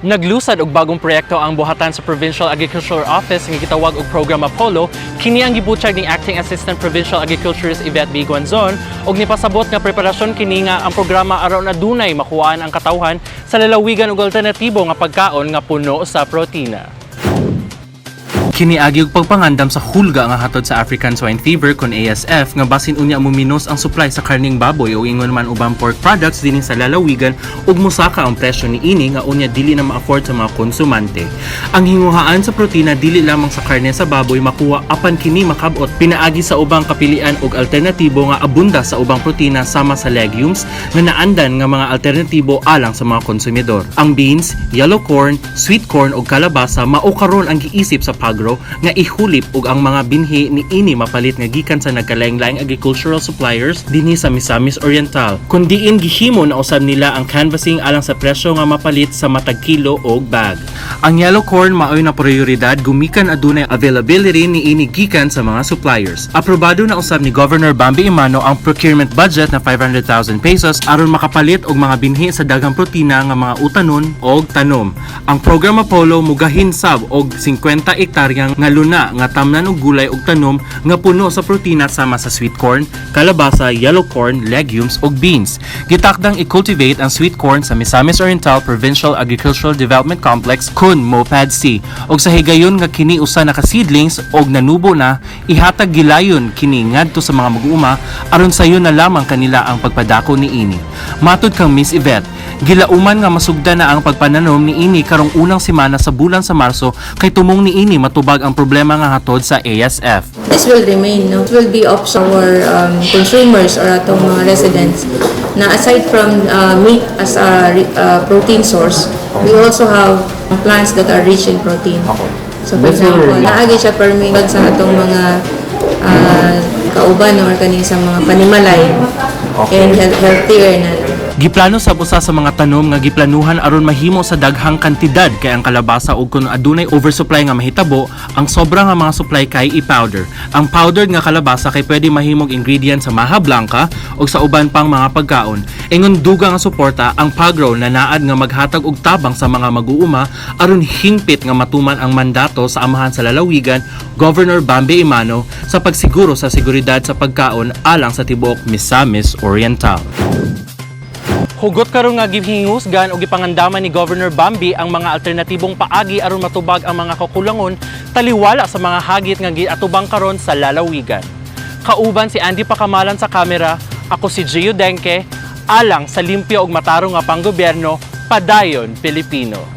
Naglusad og bagong proyekto ang buhatan sa Provincial Agriculture Office nga gitawag og Program Apollo. Kini ang gibutyag ni Acting Assistant Provincial Agriculturist Yvette B. Guanzon og nipasabot nga preparasyon kini nga ang programa aron adunay makuhaan ang katawhan sa lalawigan og alternatibo nga pagkaon nga puno sa protina. Kiniagi og pagpangandam sa hulga nga hatod sa African Swine Fever kon ASF nga basin unya muminos ang supply sa karning baboy o ingon man ubang pork products dinhi sa lalawigan ug mosaka ang presyo ni ini nga unya dili na ma-afford sa mga konsumante. Ang hinguhaan sa protina dili lamang sa karne sa baboy makuha apan kini makabot pinaagi sa ubang kapilian ug alternatibo nga abunda sa ubang protina sama sa legumes nga naandan nga mga alternatibo alang sa mga konsumidor. Ang beans, yellow corn, sweet corn ug kalabasa mao karon ang giisip sa Pagro nga ihulip og ang mga binhi ni ini mapalit nga gikan sa nagkalaing-laing agricultural suppliers dinhi sa Misamis Oriental. Kun diin gihimo na usab nila ang canvassing alang sa presyo nga mapalit sa matag kilo og bag. Ang yellow corn maoy na prioridad gumikan adunay availability ni ini gikan sa mga suppliers. Aprobado na usab ni Governor Bambi Imano ang procurement budget na 500,000 pesos aron makapalit og mga binhi sa daghang protina nga mga utanon og tanom. Ang program Apollo mugahin sab og 50 hektarya nga luna nga tamnan og gulay ug tanom nga puno sa protina sama sa sweet corn, kalabasa, yellow corn, legumes ug beans. Gitakdang i-cultivate ang sweet corn sa Misamis Oriental Provincial Agricultural Development Complex kun Mopad C ug sa higayon nga kini usa na ka seedlings og nanubo na ihatag gilayon kini ngadto sa mga mag-uuma aron sayo na lamang kanila ang pagpadako ni ini. Matud kang Miss Yvette, gilauman nga masugda na ang pagpananom ni ini karong unang semana sa bulan sa Marso kay tumong ni ini matubag ang problema nga hatod sa ASF. This will remain, no? It will be up to our consumers or atong mga residents na aside from meat as a protein source, we also have plants that are rich in protein. So for example, naagi siya permingod sa atong mga kauban or kaning sa mga panimalay and healthier na. Giplano sa usa sa mga tanom nga giplanuhan aron mahimo sa daghang kantidad kay ang kalabasa ug kun adunay oversupply nga mahitabo, ang sobra nga mga supply kay i-powder. Ang powdered nga kalabasa kay pwede mahimog ingredient sa maha blanca ug sa uban pang mga pagkaon. Ingon duga nga suporta ang Pagro na naad nga maghatag og tabang sa mga mag-uuma aron hingpit nga matuman ang mandato sa amahan sa lalawigan Governor Bambi Imano sa pagsiguro sa seguridad sa pagkaon alang sa tibuok Misamis Oriental. Hugot karon nga gihingusgan o gipangandaman ni Governor Bambi ang mga alternatibong paagi aron matubag ang mga kakulangon taliwala sa mga hagit nga giatubang karon sa lalawigan. Kauban si Andy Pakamalan sa kamera, ako si Gio Denke, alang sa limpyo ug matarong nga panggobyerno, padayon Pilipino.